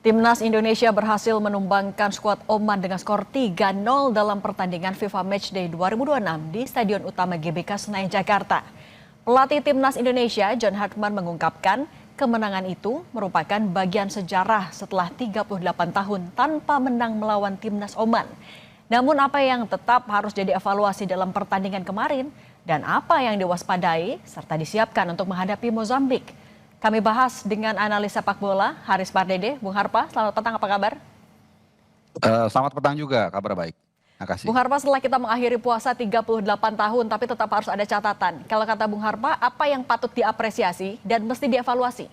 Timnas Indonesia berhasil menumbangkan skuad Oman dengan skor 3-0 dalam pertandingan FIFA Matchday 2026 di Stadion Utama GBK Senayan, Jakarta. Pelatih Timnas Indonesia, John Hartman, mengungkapkan kemenangan itu merupakan bagian sejarah setelah 38 tahun tanpa menang melawan Timnas Oman. Namun apa yang tetap harus jadi evaluasi dalam pertandingan kemarin dan apa yang diwaspadai serta disiapkan untuk menghadapi Mozambik. Kami bahas dengan analis sepak bola Haris Pardede. Bung Harpa, selamat petang, apa kabar? Selamat petang juga, kabar baik. Terima kasih. Bung Harpa, setelah kita mengakhiri puasa 38 tahun tapi tetap harus ada catatan. Kalau kata Bung Harpa, apa yang patut diapresiasi dan mesti dievaluasi?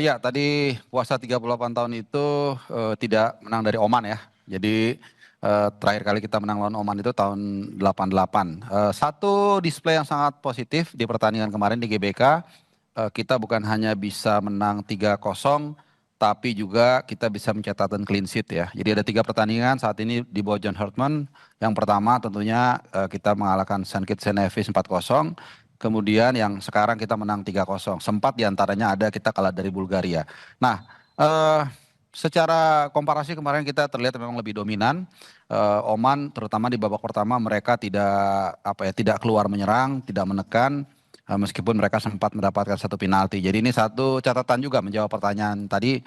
Ya, tadi puasa 38 tahun itu tidak menang dari Oman ya. Jadi terakhir kali kita menang lawan Oman itu tahun 88. Satu display yang sangat positif di pertandingan kemarin di GBK, kita bukan hanya bisa menang 3-0, tapi juga kita bisa mencatatkan clean sheet ya. Jadi ada 3 pertandingan saat ini di bawah John Hartman. Yang pertama tentunya kita mengalahkan St. Kitts and Nevis 4-0. Kemudian yang sekarang kita menang 3-0. Sempat diantaranya ada kita kalah dari Bulgaria. Nah, secara komparasi kemarin kita terlihat memang lebih dominan. Oman terutama di babak pertama mereka tidak keluar menyerang, tidak menekan. Meskipun mereka sempat mendapatkan 1 penalti. Jadi ini satu catatan juga menjawab pertanyaan tadi,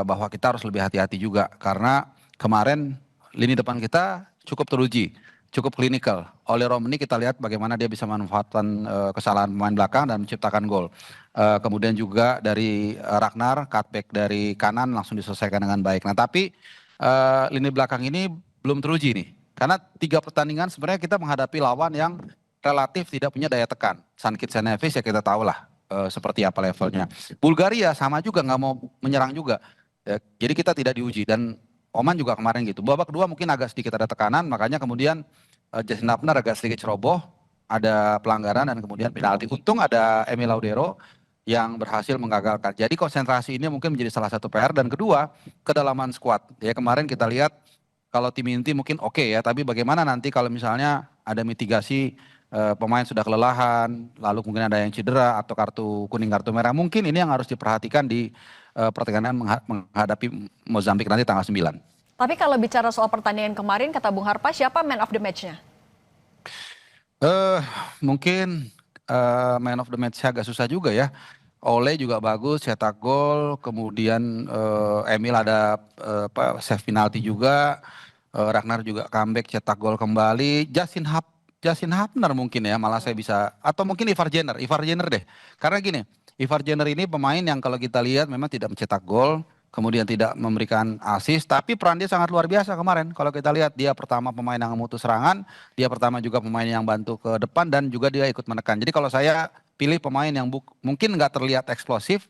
bahwa kita harus lebih hati-hati juga. Karena kemarin lini depan kita cukup teruji, cukup klinikal. Oleh Romani kita lihat bagaimana dia bisa memanfaatkan kesalahan pemain belakang dan menciptakan gol. Kemudian juga dari Ragnar, cutback dari kanan langsung diselesaikan dengan baik. Nah tapi lini belakang ini belum teruji nih. Karena 3 pertandingan sebenarnya kita menghadapi lawan yang relatif tidak punya daya tekan. St. Kitts and Nevis ya kita tahu lah seperti apa levelnya. Bulgaria sama juga nggak mau menyerang juga. Jadi kita tidak diuji dan Oman juga kemarin gitu. Babak kedua mungkin agak sedikit ada tekanan, makanya kemudian Justin Hapner agak sedikit ceroboh, ada pelanggaran dan kemudian penalti. Untung ada Emil Laudero yang berhasil menggagalkan. Jadi konsentrasi ini mungkin menjadi salah satu PR. Dan kedua, kedalaman skuad. Ya kemarin kita lihat kalau tim inti mungkin oke ya, tapi bagaimana nanti kalau misalnya ada mitigasi, pemain sudah kelelahan, lalu mungkin ada yang cedera atau kartu kuning, kartu merah. Mungkin ini yang harus diperhatikan di pertandingan menghadapi Mozambik nanti tanggal 9. Tapi kalau bicara soal pertandingan kemarin, kata Bung Harpa, siapa man of the match-nya? Mungkin man of the match agak susah juga ya. Ole juga bagus, cetak gol, kemudian Emil ada save penalti juga, Ragnar juga comeback cetak gol kembali, Justin Hapner mungkin ya, malah saya bisa, atau mungkin Ivar Jenner deh. Karena gini, Ivar Jenner ini pemain yang kalau kita lihat memang tidak mencetak gol, kemudian tidak memberikan assist, tapi peran dia sangat luar biasa kemarin. Kalau kita lihat dia pertama pemain yang memutus serangan, dia pertama juga pemain yang bantu ke depan dan juga dia ikut menekan. Jadi kalau saya pilih pemain yang mungkin nggak terlihat eksplosif,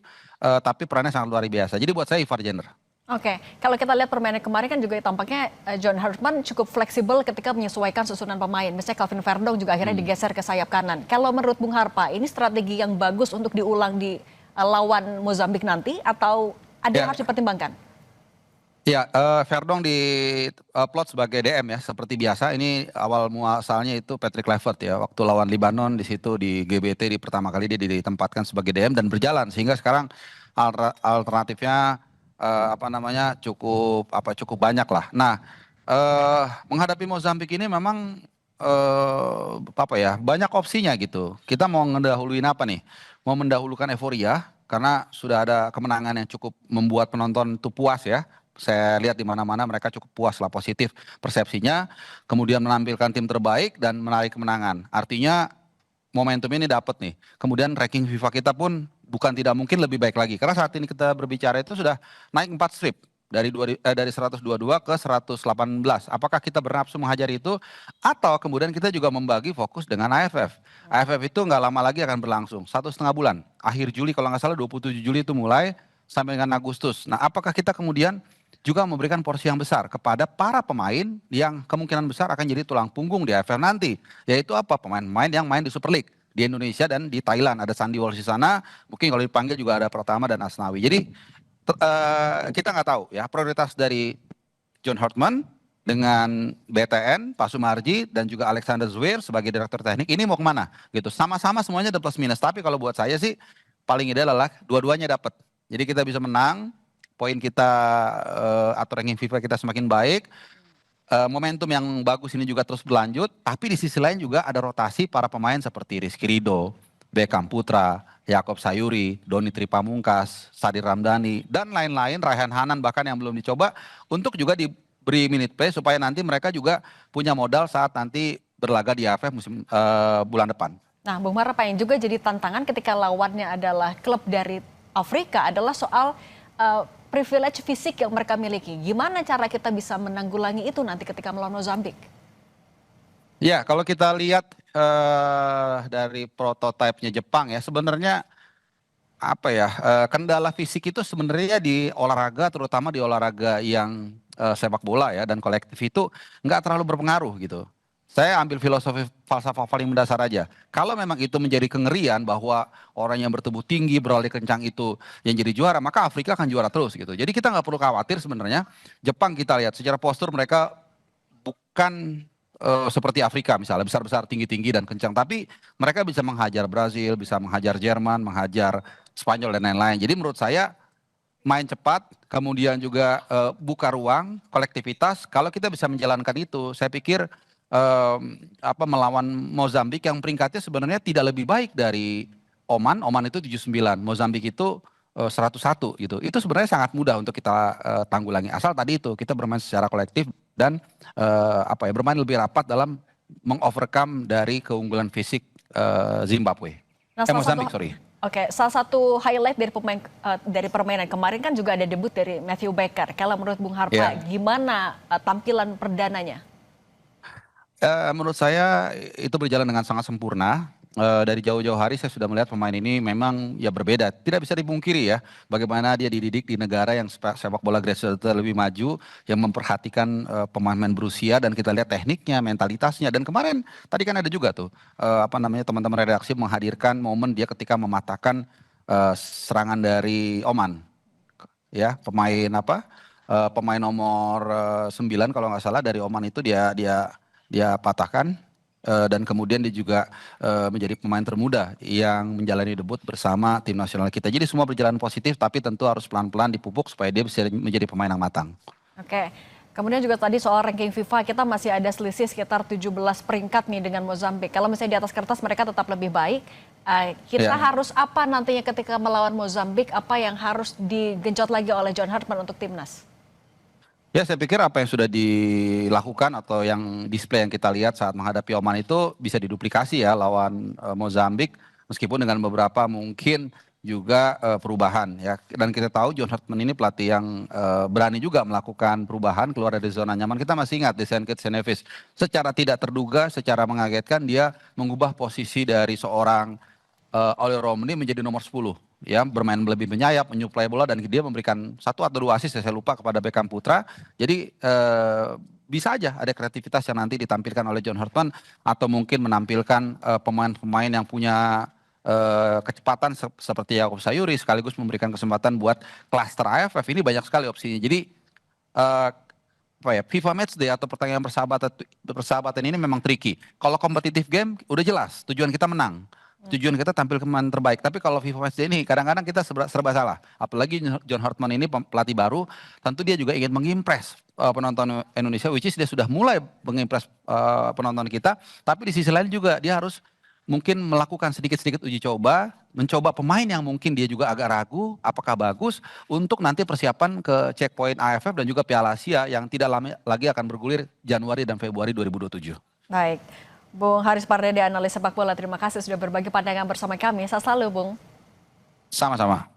tapi perannya sangat luar biasa. Jadi buat saya Ivar Jenner. Oke, kalau kita lihat permainan kemarin kan juga tampaknya John Hartman cukup fleksibel ketika menyesuaikan susunan pemain. Misalnya Calvin Verdong juga akhirnya digeser ke sayap kanan. Kalau menurut Bung Harpa, ini strategi yang bagus untuk diulang di lawan Mozambik nanti atau ada yang harus dipertimbangkan? Ya, Verdong di plot sebagai DM ya, seperti biasa. Ini awal muasalnya itu Patrick Kluivert ya, waktu lawan Libanon di situ di GBT di pertama kali dia ditempatkan sebagai DM dan berjalan sehingga sekarang alternatifnya cukup banyak lah. Nah, menghadapi Mozambik ini memang banyak opsinya gitu. Kita mau ngedahuluin apa nih? Mau mendahulukan euforia karena sudah ada kemenangan yang cukup membuat penonton itu puas ya. Saya lihat di mana-mana mereka cukup puas lah, positif persepsinya. Kemudian menampilkan tim terbaik dan meraih kemenangan. Artinya momentum ini dapat nih. Kemudian ranking FIFA kita pun bukan tidak mungkin lebih baik lagi. Karena saat ini kita berbicara itu sudah naik 4 strip. Dari 122 ke 118. Apakah kita bernafsu menghajar itu? Atau kemudian kita juga membagi fokus dengan AFF. AFF itu nggak lama lagi akan berlangsung. 1,5 bulan. Akhir Juli kalau nggak salah 27 Juli itu mulai sampai dengan Agustus. Nah apakah kita kemudian juga memberikan porsi yang besar kepada para pemain yang kemungkinan besar akan jadi tulang punggung di AFF nanti. Yaitu apa? Pemain-pemain yang main di Super League. Di Indonesia dan di Thailand. Ada Sandy Walsh di sana. Mungkin kalau dipanggil juga ada Pratama dan Asnawi. Jadi kita nggak tahu ya prioritas dari John Hartman dengan BTN, Pak Sumarji dan juga Alexander Zwier sebagai direktur teknik ini mau kemana gitu. Sama-sama semuanya ada plus minus. Tapi kalau buat saya sih paling ideal adalah dua-duanya dapat. Jadi kita bisa menang, poin kita atau ranking FIFA kita semakin baik. Momentum yang bagus ini juga terus berlanjut, tapi di sisi lain juga ada rotasi para pemain seperti Rizky Ridho, Beckham Putra, Yakob Sayuri, Doni Tripamungkas, Sadir Ramdhani, dan lain-lain, Raihan Hanan bahkan yang belum dicoba, untuk juga diberi minute play supaya nanti mereka juga punya modal saat nanti berlaga di AFF musim bulan depan. Nah, Bung Mar, apa yang juga jadi tantangan ketika lawannya adalah klub dari Afrika adalah soal privilege fisik yang mereka miliki. Gimana cara kita bisa menanggulangi itu nanti ketika melawan Mozambik? Ya, kalau kita lihat dari prototipenya Jepang ya, sebenarnya apa ya, kendala fisik itu sebenarnya di olahraga, terutama di olahraga yang sepak bola ya dan kolektif itu nggak terlalu berpengaruh gitu. Saya ambil filosofi falsafah paling mendasar aja. Kalau memang itu menjadi kengerian bahwa orang yang bertubuh tinggi, berlari kencang itu yang jadi juara, maka Afrika akan juara terus gitu. Jadi kita nggak perlu khawatir sebenarnya. Jepang kita lihat secara postur mereka bukan seperti Afrika misalnya, besar-besar, tinggi-tinggi dan kencang. Tapi mereka bisa menghajar Brazil, bisa menghajar Jerman, menghajar Spanyol dan lain-lain. Jadi menurut saya main cepat, kemudian juga buka ruang, kolektivitas. Kalau kita bisa menjalankan itu, saya pikir melawan Mozambik yang peringkatnya sebenarnya tidak lebih baik dari Oman. Oman itu 79, Mozambik itu 101 gitu. Itu sebenarnya sangat mudah untuk kita tanggulangi. Asal tadi itu kita bermain secara kolektif dan bermain lebih rapat dalam mengovercome dari keunggulan fisik Zimbabwe. Nah, Mozambik, sorry. Oke, salah satu highlight dari permainan kemarin kan juga ada debut dari Matthew Baker. Kalau menurut Bung Harpa, gimana tampilan perdananya? Menurut saya itu berjalan dengan sangat sempurna. Dari jauh-jauh hari saya sudah melihat pemain ini memang ya berbeda. Tidak bisa dipungkiri ya bagaimana dia dididik di negara yang sepak bola grassroots lebih maju, yang memperhatikan pemain-pemain berusia, dan kita lihat tekniknya, mentalitasnya. Dan kemarin tadi kan ada juga tuh teman-teman redaksi menghadirkan momen dia ketika mematahkan serangan dari Oman. Ya, pemain nomor 9 kalau nggak salah dari Oman itu dia patahkan, dan kemudian dia juga menjadi pemain termuda yang menjalani debut bersama tim nasional kita. Jadi semua berjalan positif, tapi tentu harus pelan-pelan dipupuk supaya dia bisa menjadi pemain yang matang. Oke, kemudian juga tadi soal ranking FIFA, kita masih ada selisih sekitar 17 peringkat nih dengan Mozambik. Kalau misalnya di atas kertas mereka tetap lebih baik, kita harus apa nantinya ketika melawan Mozambik, apa yang harus digenjot lagi oleh John Hartman untuk timnas? Ya, saya pikir apa yang sudah dilakukan atau yang display yang kita lihat saat menghadapi Oman itu bisa diduplikasi ya lawan Mozambik, meskipun dengan beberapa mungkin juga perubahan ya. Dan kita tahu John Hartman ini pelatih yang berani juga melakukan perubahan keluar dari zona nyaman. Kita masih ingat Dejan Neves secara tidak terduga, secara mengagetkan dia mengubah posisi dari seorang Oli Romney menjadi nomor 10. Ya, bermain lebih menyayap, menyuplai bola, dan dia memberikan 1 atau 2 assist, saya lupa, kepada Beckham Putra. Jadi bisa aja ada kreativitas yang nanti ditampilkan oleh John Hartman, atau mungkin menampilkan pemain-pemain yang punya kecepatan seperti Yakob Sayuri, sekaligus memberikan kesempatan buat klaster AFF. Ini banyak sekali opsinya. Jadi FIFA Matchday atau pertandingan persahabatan ini memang tricky. Kalau kompetitif game udah jelas tujuan kita menang. Tujuan kita tampil pemain terbaik. Tapi kalau FIFA Matchday ini kadang-kadang kita serba salah. Apalagi John Hartman ini pelatih baru, tentu dia juga ingin mengimpress penonton Indonesia, which is dia sudah mulai mengimpress penonton kita. Tapi di sisi lain juga dia harus mungkin melakukan sedikit-sedikit uji coba, mencoba pemain yang mungkin dia juga agak ragu apakah bagus untuk nanti persiapan ke checkpoint AFF dan juga Piala Asia yang tidak lama lagi akan bergulir Januari dan Februari 2027. Baik. Bung Haris Pardede, analis sepak bola, terima kasih sudah berbagi pandangan bersama kami. Sehat selalu, Bung. Sama-sama.